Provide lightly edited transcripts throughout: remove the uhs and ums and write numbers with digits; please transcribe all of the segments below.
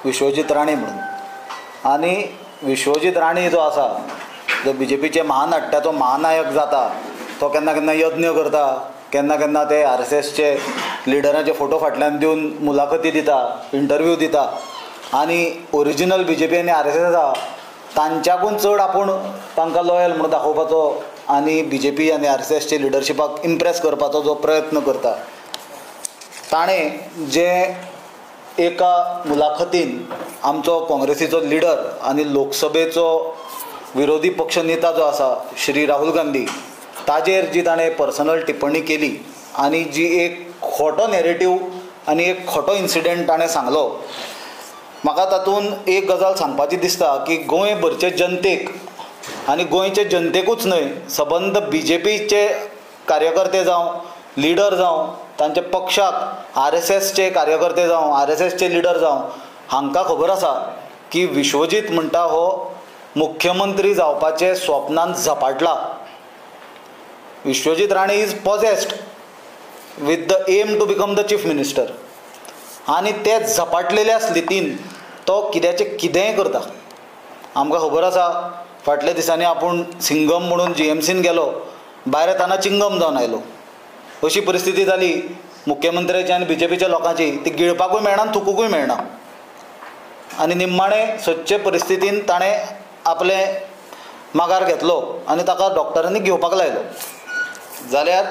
विश्वजीत राणे म्हणून. आनी विश्वजीत राणे जो आसा जो BJPचे महानाट्याचो महानायक जाता तो केन्ना केन्ना यत्न करता, केन्ना केन्ना ते RSSचे लिडरांचे फोटो फाटल्यान दिवन मुलाखती दिता, इंटरव्यू दिता. आनी ओरिजिनल BJP आनी RSS आसा तांच्याकून चड आपूण तांकां लॉयल म्हणून दाखोवपाचो आनी BJP आनी RSSचे लिडरशिपाक इम्प्रेस करपाचो जो प्रयत्न करता. ताणें जे एका मुलाखतीन आमचो काँग्रेसीचो लिडर आनी लोकसभेचो विरोधी पक्ष नेता जो आसा श्री राहुल गांधी ताजेर जी ताणें पर्सनल टिप्पणी केली आनी जी एक खोटो नॅरेटिव्ह आनी एक खोटो इन्सिडेंट ताणें सांगलो, म्हाका तातूंत एक गजाल सांगपाची दिसता की गोंयभरचे जनतेक आनी गोंयचे जनतेकूच न्हय सबंद BJPचे कार्यकर्ते जावं लिडर जावं तांचे पक्षाक RSSचे कार्यकर्ते जावं RSSचे लिडर जावं हांकां खबर आसा की विश्वजीत म्हणटा हो मुख्यमंत्री जावपाचे स्वप्नान झपाटला. Vishwajit Rane is possessed with the aim to become the chief minister आनी ते झपाटलेल्या स्थितीन तो कित्याचें कितेंय करता. आमकां खबर आसा फाटल्या दिसांनी आपूण सिंगम म्हणून GMCन गेलो, भायर येताना चिंगम जावन आयलो. अशी परिस्थिती जाली मुख्यमंत्र्याची आनी BJPच्या लोकांची, ती गिळपाकूय मेळना थुकूंकूय मेळना. आनी निम्माणे सदचे परिस्थितीन ताणें आपले माघार घेतलो आनी ताका डॉक्टरांनी घेवपाक लायलो. जाल्यार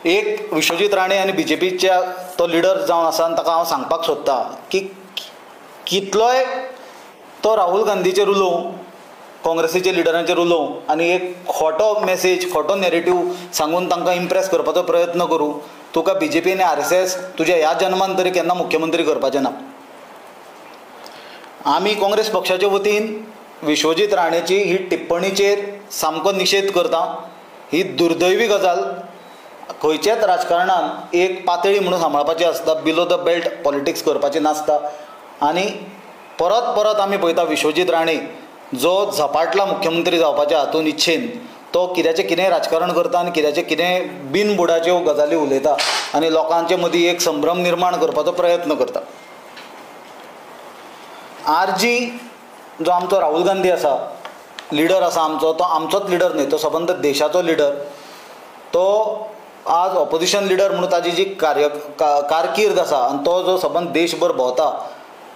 एक विश्वजीत राणे आनी BJPच्या तो लिडर जावन आसा आनी ताका हांव सांगपाक सोदतां की कितलोय तो राहुल गांधीचेर उलोवं, काँग्रेसीच्या लिडरांचेर उलोवं आनी एक खोटो मॅसेज खोटो नॅरेटिव्ह सांगून तांकां इम्प्रेस करपाचो प्रयत्न करूं, तुका BJP आनी RSS तुज्या ह्या जन्मान तरी केन्ना मुख्यमंत्री करपाचें ना. आमी काँग्रेस पक्षाचे वतीन विश्वजीत राणेची ही टिप्पणीचेर सामको निशेध करता. ही दुर्दैवी गजाल. खंयचेच राजकारणान एक पातळी म्हणून सांबाळपाची आसता, बिलो द बेल्ट पॉलिटिक्स करपाची नासता. आनी परत परत आमी पळयता विश्वजीत राणे जो झपाटला मुख्यमंत्री जावपाच्या हातून इच्छेन तो कित्याचें कितेंय राजकारण करता आनी कित्याचें कितेंय बिनबुडाच्यो गजाली उलयता आनी लोकांचे मदीं एक संभ्रम निर्माण करपाचो प्रयत्न करता. RG जो आमचो राहुल गांधी आसा, लिडर आसा आमचो, तो आमचोच लिडर न्हय, तो सबंद देशाचो लिडर. तो आज ऑपोजिशन लिडर म्हणून ताजी जी कारकीर्द आसा आनी तो जो सबंद देशभर भोंवता,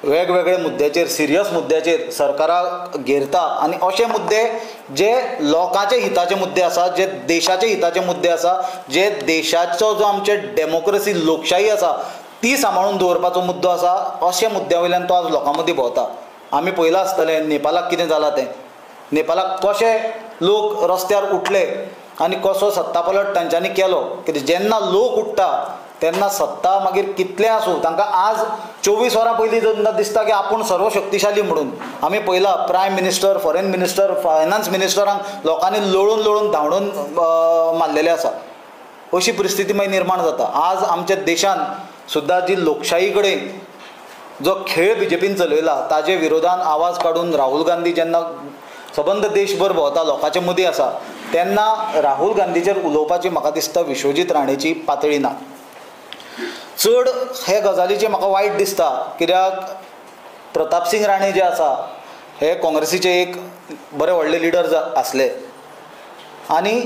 वेगवेगळे मुद्द्याचेर सिरियस मुद्द्याचेर सरकाराक घेरता आनी अशे मुद्दे जे लोकांचे हिताचे मुद्दे आसा, जे देशाचे हिताचे मुद्दे आसा, जे देशाचो जो आमचे डेमोक्रेसी लोकशाही आसा ती सांबाळून दवरपाचो मुद्दो आसा, अशे मुद्द्या वयल्यान तो आज लोकां मदीं भोंवता. आमी पळयलां आसतलें नेपालाक कितें जालां तें. नेपालाक कशे लोक रस्त्यार उठले आनी कसो सत्ता पलट तांच्यांनी केलो. कित्याक जेन्ना लोक उठ्ठा तेन्ना सत्ता मागीर कितलें आसूं तांकां आज 24 वरां पयलीं जेन्ना दिसता की आपूण सर्वशक्तिशाली म्हणून. आमी पळयलां prime minister, foreign minister, finance मिनिस्टरांक लोकांनी लोळून लोळून धांवडून मारलेले आसा. अशी परिस्थिती मागीर निर्माण जाता. आज आमच्या देशान सुद्दां जी लोकशाही कडेन जो खेळ BJPन चलयला ताजे विरोधान आवाज काडून राहुल गांधी जेन्ना सबंद देशभर भोंवता, लोकांचे मदीं आसा, तेन्ना राहुल गांधीचेर उलोवपाची म्हाका दिसता विश्वजीत राणेची पातळी ना. चड हे गजालीचें म्हाका वायट दिसता कित्याक प्रताप सिंग राणे जे आसा हे काँग्रेसीचे एक बरे व्हडले लिडर आसले आनी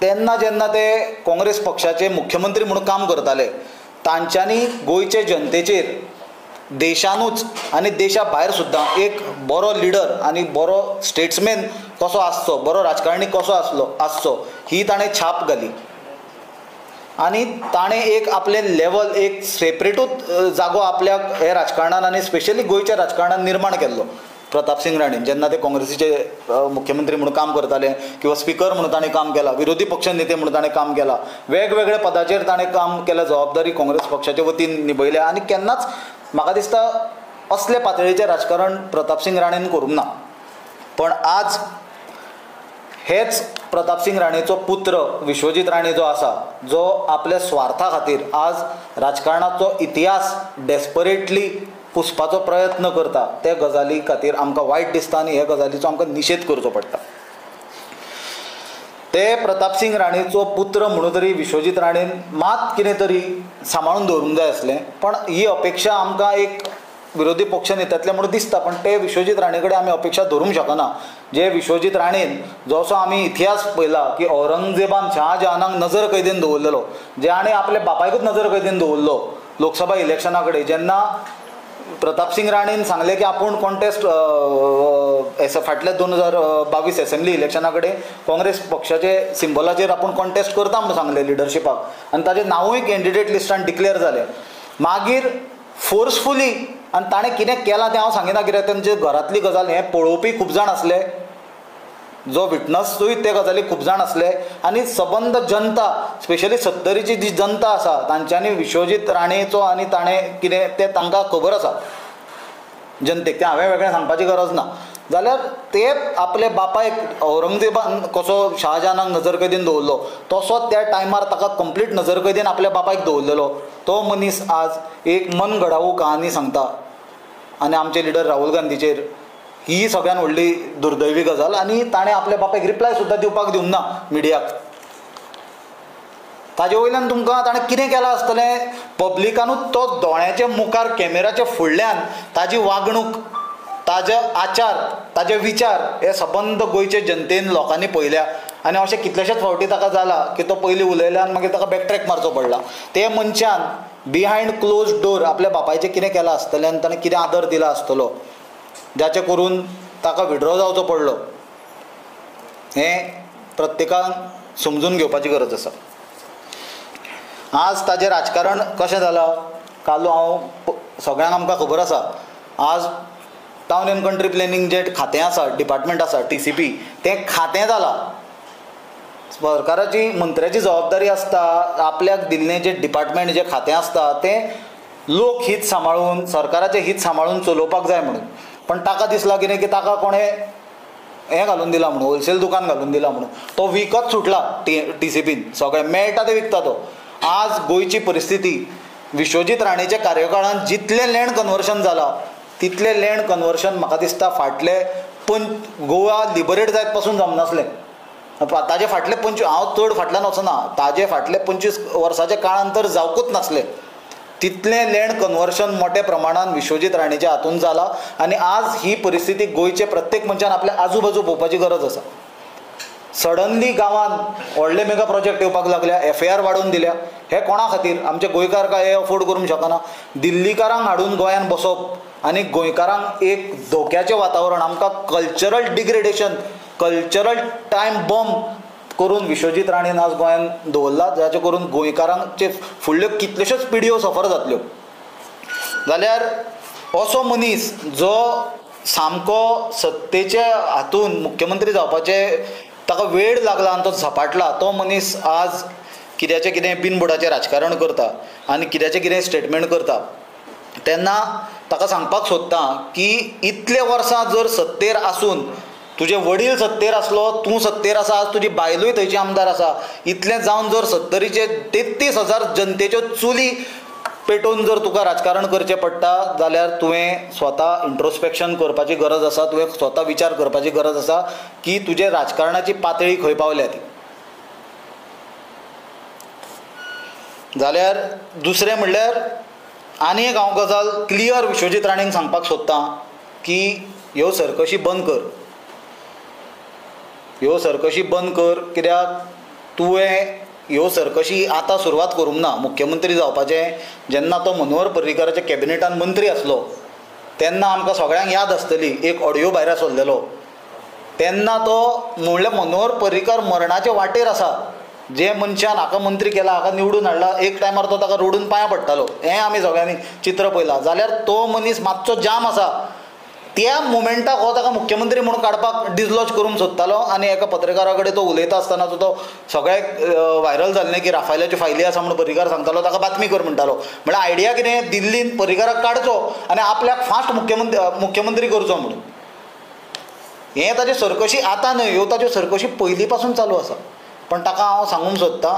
तेन्ना जेन्ना ते काँग्रेस पक्षाचे मुख्यमंत्री म्हणून काम करताले तांच्यांनी गोंयचे जनतेचेर देशानूच आनी देशा भायर सुद्दां एक बरो लिडर आनी बरो स्टेट्समॅन कसो आसचो, बरो राजकारणी कसो आसचो ही ताणें छाप घाली. आनी ताणें एक आपलें लेवल एक सेपरेटूच जागो आपल्याक हे राजकारणान आनी स्पेशली गोंयच्या राजकारणान निर्माण केल्लो. प्रताप सिंग राणे जेन्ना ते काँग्रेसीचे मुख्यमंत्री म्हणून काम करताले किंवा स्पीकर म्हणून ताणें काम केलां, विरोधी पक्ष नेते म्हणून ताणें काम केलां, वेगवेगळ्या पदाचेर ताणें काम केल्या, जबाबदारी काँग्रेस पक्षाच्या वतीन निभयल्या आनी केन्नाच म्हाका दिसता असले पातळीचें राजकारण प्रताप सिंग राणेन करूंक ना. पण आज हेच प्रताप सिंग राणेचो पुत्र विश्वजीत राणे जो आसा, जो आपल्या स्वार्था खातीर आज राजकारणाचो इतिहास डेस्परेटली पुसपाचो प्रयत्न करता, ते गजाली खातीर आमकां वायट दिसता आनी हे गजालीचो आमकां निशेध करचो पडटा. ते प्रतापसिंग राणेचो पुत्र म्हणून तरी विश्वजीत राणेन मात कितें तरी सांबाळून दवरूंक जाय आसलें. पण ही अपेक्षा आमकां एक विरोधी पक्ष नेत्यांतले म्हणून दिसता, पण ते विश्वजीत राणे कडेन आमी अपेक्षा धरूंक शकना. जे विश्वजीत राणेन जसो आमी इतिहास पळयला की औरंगजेबान शहाजहानाक नजर कैदेन दवरलेलो, ज्याणे आपल्या बापायकूच नजर कैदेन दवरलो लोकसभा इलेक्शना कडेन. जेन्ना प्रतापसिंग राणेन सांगलें की आपूण कॉन्टेस्ट फाटल्या 2022 असेंब्ली इलेक्शना कडेन काँग्रेस पक्षाचे सिंबलाचेर आपूण कॉन्टेस्ट करता म्हणून सांगलें लिडरशिपाक, आनी ताचें नांवूय कॅन्डिडेट लिस्टान डिक्लेअर जालें. मागीर फोर्सफुली आनी ताणें कितें केलां तें हांव सांगिना, कित्याक तांचे घरांतली गजाल हें पळोवपी खूब जाण आसले, जो विटनसूय ते गजाली खूब जाण आसले, आनी सबंद जनता स्पेशली 70ची जी जनता आसा तांच्यांनी विश्वजीत राणेचो आनी ताणें कितें तें तांकां खबर आसा जनतेक, तें हांवें वेगळें सांगपाची गरज ना. जाल्यार ते आपले बापायक औरंगजेबान कसो शहाजहानाक नजर कैदेन दवरलो तसो त्या टायमार ताका कंप्लीट नजर कैदेन आपल्या बापायक दवरलेलो तो मनीस आज एक मन घडावू कहानी सांगता. आनी आमचे लिडर राहुल गांधीचेर ही सगळ्यान व्हडली दुर्दैवी गजाल. आनी ताणें आपल्या बापायक रिप्लाय सुद्दां दिवपाक दिवंक ना मिडियाक. ताजे वयल्यान तुमकां ताणें कितें केलां आसतलें, पब्लिकानूच तो दोळ्याच्या मुखार कॅमेराच्या फुडल्यान ताजी वागणूक, ताजे आचार, ताजे विचार हे सबंद गोंयचे जनतेन लोकांनी पळयल्या. आनी अशें कितलेशेच फावटी ताका जाला की तो पयलीं उलयल्यान मागीर ताका बॅकट्रॅक मारचो पडला. ते मनशान बिहायंड क्लोज डोर आपल्या बापायचें कितें केलां आसतलें आनी ताणें कितें आदर दिला आसतलो जाचे करून ताका विड्रॉ जावचो पडलो, हें प्रत्येकान समजून घेवपाची गरज आसा. आज ताजें राजकारण कशें जालां, काल हांव सगळ्यांक आमकां खबर आसा, आज टावन एंड कंट्री प्लॅनिंग जें खातें आसा, डिपार्टमेंट आसा TCP, तें खातें जालां. सरकाराची मंत्र्याची जबाबदारी आसता आपल्याक दिल्लें जें डिपार्टमेंट जें खातें आसता तें लोक हित सांबाळून, सरकाराचें हित सांबाळून चलोवपाक जाय म्हणून. पण ताका दिसलां कितें की ताका कोणें हें घालून दिलां म्हणून, होलसेल दुकान घालून दिलां म्हणून, तो विकत सुटला TCPन, सगळें मेळटा तें विकता तो. आज गोंयची परिस्थिती विश्वजीत राणेच्या कार्यकाळांत जितलें लँड कन्वर्शन जालां तितलें लँड कन्वर्शन म्हाका दिसता फाटले गोवा लिबरेट जायत पासून जमनासलें. ताजे फाटले हांव चड फाटल्यान वचना, ताजे फाटले 25 वर्साच्या काळांत तर जावंकूच नासलें. तितलें लँड कन्वर्शन मोठ्या प्रमाणान विश्वजीत राणेच्या हातून जालां. आनी आज ही परिस्थिती गोंयचे प्रत्येक मनशान आपल्या आजूबाजू पळोवपाची गरज आसा. सडनली गांवांत व्हडले मेगा प्रोजेक्ट येवपाक लागल्या, FAR वाडोवन दिल्या. हे कोणा खातीर? आमचे गोंयकार काय हे अफोर्ड करूंक शकना. दिल्लीकारांक हाडून गोंयांत बसप आनी गोंयकारांक एक धोक्याचें वातावरण, आमकां cultural degradation, cultural time bomb करून विश्वजीत राणेन आज गोंयांत दवरला, जाचे करून गोंयकारांचे फुडल्यो कितल्योश्योच पिढयो सफर जातल्यो. जाल्यार असो मनीस जो सामको सत्तेच्या हातून मुख्यमंत्री जावपाचे ताका वेळ लागला आनी तो झपाटला, तो मनीस आज कित्याचें कितें बिनबुडाचें राजकारण करता आनी कित्याचें कितें स्टेटमेंट करता. तेन्ना ताका सांगपाक सोदता की इतले वर्सां जर सत्तेर आसून तुजे वडील सत्तेर आसलो, तूं सत्तेर आसा, आज तुजी बायलूय थंयची आमदार आसा, इतलें जावन जर 70चे 33,000 जनतेच्यो चुली पेटोवन जर तुका राजकारण करचें पडटा जाल्यार तुवें स्वता इंट्रोस्पेक्शन करपाची गरज आसा. तुवें स्वता विचार करपाची गरज आसा की तुजे राजकारणाची पातळी खंय पावल्या ती. जाल्यार दुसरें म्हणल्यार आनी एक हांव गजाल क्लियर विश्वजीत राणेंक सांगपाक सोदतां की ह्यो सरकशी बंद कर, ह्यो सरकशी बंद कर. कित्याक तुवें ह्यो सरकशी आतां सुरवात करूंक ना. मुख्यमंत्री जावपाचें जेन्ना तो मनोहर पर्रीकाराच्या कॅबिनेटान मंत्री आसलो तेन्ना आमकां सगळ्यांक याद आसतली, एक ऑडियो भायर सरलेलो. तेन्ना तो म्हणलें मनोहर पर्रीकार मरणाचे वाटेर आसा, जे मनशान हाका मंत्री केला, हाका निवडून हाडला, एक टायमार तो ताका रोडून पांयां पडटालो. हें आमी सगळ्यांनी चित्र पळयलां. जाल्यार तो मनीस मातसो जाम आसा. त्या मोमेंटाक हो ताका मुख्यमंत्री म्हणून काडपाक डिसलॉज करूंक सोदतालो. आनी एका पत्रकारा कडेन तो उलयता आसतना तो सगळ्याक व्हायरल जाल्लें की राफेलाच्यो फायली आसा म्हणून पर्रीकार सांगतालो, ताका बातमी कर म्हणटालो. म्हळ्यार आयडिया कितें, दिल्लीन पर्रीकाराक काडचो आनी आपल्याक फास्ट मुख्यमंत्री करचो म्हणून. हें ताचे सरकशी आतां न्हय, ह्यो ताच्यो सरकशी पयलीं पासून चालू आसा. पण ताका हांव सांगूंक सोदतां,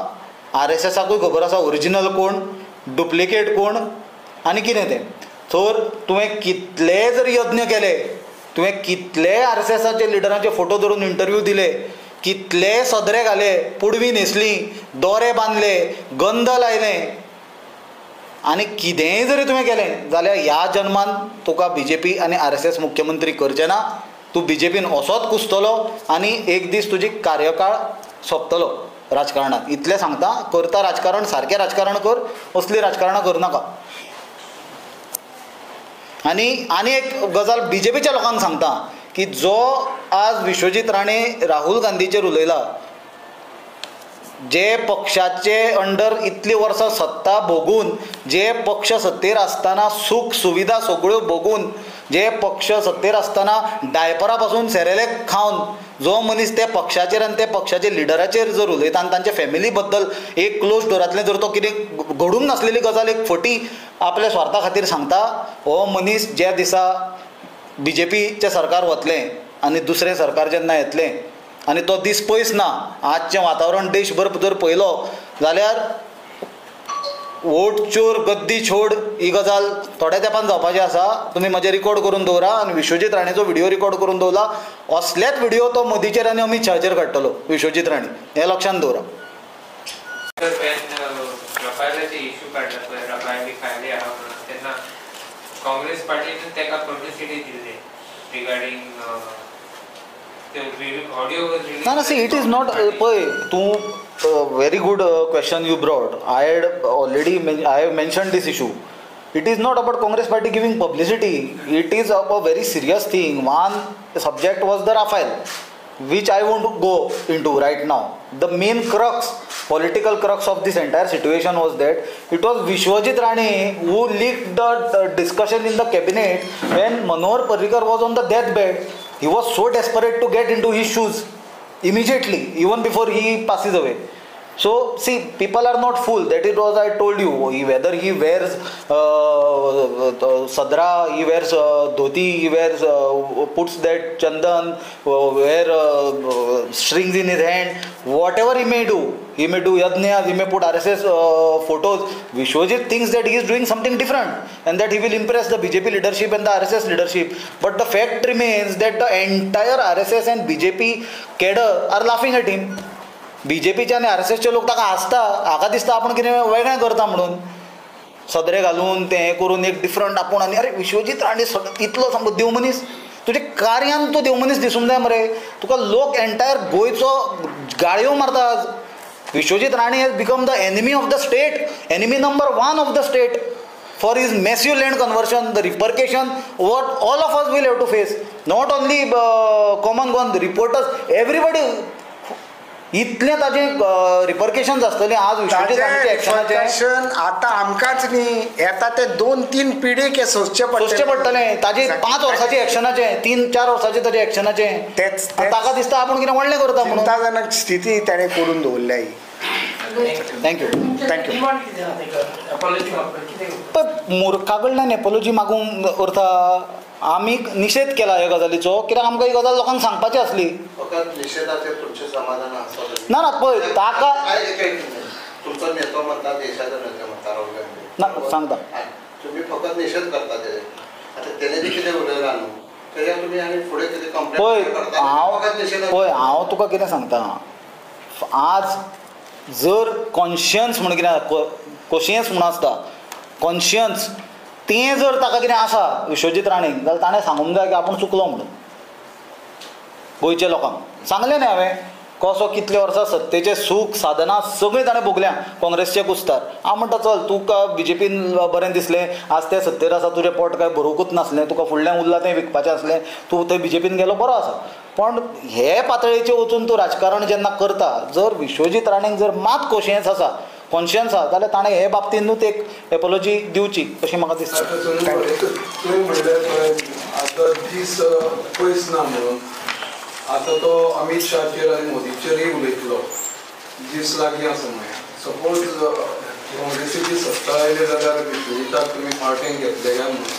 RSSाकूय खबर आसा ओरिजिनल कोण, डुप्लिकेट कोण आनी कितें तें. तर तुवें कितले जर यत्न केले, तुवें कितले RSSाचे लिडरांचे फोटो धरून इंटरव्यू दिले, कितले सदरे घाले, पुडवी न्हेसली, दोरे बांदले, गंध लायले, आनी कितेंय जरी तुवें केलें जाल्यार ह्या जन्मान तुका BJP आनी RSS मुख्यमंत्री करचे ना. तूं BJPन असोच कुसतलो आनी एक दीस तुजी कार्यकाळ सोंपतलो राजकारणांत. इतलें सांगता. करता राजकारण सारकें राजकारण कर, असली राजकारणां करनाका. आनी एक गजाल BJPच्या लोकांक सांगता की जो आज विश्वजीत राणे राहुल गांधीचेर उलयला, जे पक्षाचे अंडर इतली वर्सां सत्ता भोगून, जे पक्ष सत्तेर आसतना सुख सुविधा सगळ्यो भोगून, जे पक्ष सत्तेर आसतना डायपरा पासून सेरेलेक खावन जो मनीस त्या पक्षाचेर आनी त्या पक्षाच्या लिडराचेर जर उलयता आनी तांच्या फॅमिली बद्दल एक क्लोज डोरांतलें जर तो कितें घडूंक नासलेली गजाल एक फटी आपल्या स्वार्था खातीर सांगता, हो मनीस ज्या दिसा BJPचें सरकार वतलें आनी दुसरें सरकार जेन्ना येतलें आनी तो दीस पयस ना, आजचें वातावरण देशभर जर पळयलो जाल्यार वोट चोर गद्दी छोड ही गजाल थोड्या तेंपान जावपाची आसा. तुमी म्हाजें रिकॉर्ड करून दवरा आनी विश्वजीत राणेचो व्हिडिओ रिकॉर्ड करून दवरला. असलेच व्हिडिओ तो मोदीचेर आनी अमित शाहाचेर काडटलो विश्वजीत राणे, हें लक्षांत दवरा. इश्यू काडला पळय रफायली फायली आहा म्हणून तेन्ना काँग्रेस पार्टीन तेका पब्लिसिटी दिल्ली रिगार्डिंग ना सी इट इज नॉट पळय तूं very good question you brought. I have mentioned this issue. It is not about Congress party giving publicity. It is a very serious thing. One subject was the Rafale, which I won't go into right now. The main crux, political crux of this entire situation was that it was Vishwajit Rane who leaked the discussion in the cabinet when Manohar Parrikar was on the deathbed. He was so desperate to get into his shoes immediately, even before he passes away. So see, people are not fool. That it was I told you. Whether he wears sadra, he wears dhoti, he wears puts that chandan, wear strings in his hand. Whatever he may do yajnas, he may put RSS photos. Vishwajit thinks that he is doing something different and that he will impress the BJP leadership and the RSS leadership. But the fact remains that the entire RSS and BJP cadre are laughing at him. BJPचे आनी RSSचे लोक ताका हांसता. हाका दिसता आपूण कितें वेगळें करता म्हणून, सदरे घालून तें करून एक डिफरंट आपूण. आनी अरे विश्वजीत राणे इतलो सामको देव मनीस, तुजे कार्यान तूं देव मनीस दिसूंक जाय मरे. तुका लोक एंटायर गोंयचो गाळयो मारता आज. Vishwajit Rane has become the enemy of the state, enemy number 1 of the state for his massive land conversion. The repercussion what all of us will have to face, not only common one, the reporters, everybody. इतलें ताजे रिपरकेशन्स आसतले आज Vishwajeet action. आतां आमकांच न्ही, येता ते 2-3 पिढीक हे सोंसचे पडटले. ताजे 5 वर्साचे एक्शनाचे, 3-4 वर्साचे ताजे एक्शनाचे. ताका दिसता आपूण कितें व्हडलें करता म्हणून. चिंताजनक स्थिती ताणें करून दवरल्या ही. थँक्यू. पण मुर्खा कडल्यान एपोलॉजी मागूंक उरता. आमी निशेध केला ह्या गजालीचो, कित्याक आमकां ही गजाल लोकांक सांगपाची आसली. ना ना पळय ताका ना सांगता तुम्ही फकत निषेध करता तेजे. आता तेणे बी कितें उलयला न्हू, तेज्या तुमी आनी फुडें कितें कंप्लेंट पळय हांव तुका कितें सांगता. आज जर कॉन्शियन्स म्हणून कितें कोशियन्स म्हणून आसता, कॉन्शियन्स तें जर ताका कितें आसा विश्वजीत राणेक, जाल्यार ताणें सांगूंक जाय की आपूण चुकलो म्हणून. गोंयच्या लोकांक सांगलें न्ही हांवें, कसो कितले वर्सां सत्तेचें सूख साधना सगळीं ताणें भोगल्या काँग्रेसचे कुस्तार. हांव म्हणटा चल तुका BJPन बरें दिसलें, आज ते सत्तेर आसा, तुजें पोट काय भरूंकूच नासलें, तुका फुडलें उरलां तें विकपाचें आसलें, तूं थंय BJPन गेलो बरो आसा. पण हे पातळेचेर वचून तूं राजकारण जेन्ना करता, जर विश्वजीत राणेक जर मात कोशियन्स आसा, कॉन्शियन्स आसा, जाल्यार ताणें हे बाबतींतूच एक एपोलॉजी दिवची अशी म्हाका दिसता. तुवें म्हणलें आतां दीस पयस ना म्हणून, आतां तो अमित शाहाचेर आनी मोदीचेरय उलयतलो, दीस लागीं आसा म्हळ्यार. सपोज काँग्रेसीची सत्ता आयली जाल्यार विश्वजिताक तुमी पार्टेन घेतले काय म्हणून.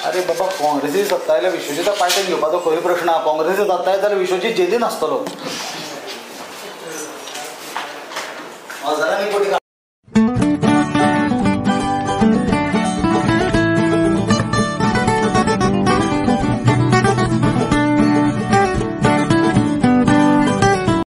अरे बाबा काँग्रेसी सत्ता आयल्या विश्वजिताक पार्टेन घेवपाचो खंय प्रश्न आहा. काँग्रेसी सत्ता येता जाल्यार विश्वजीत जेलीन आसतलो.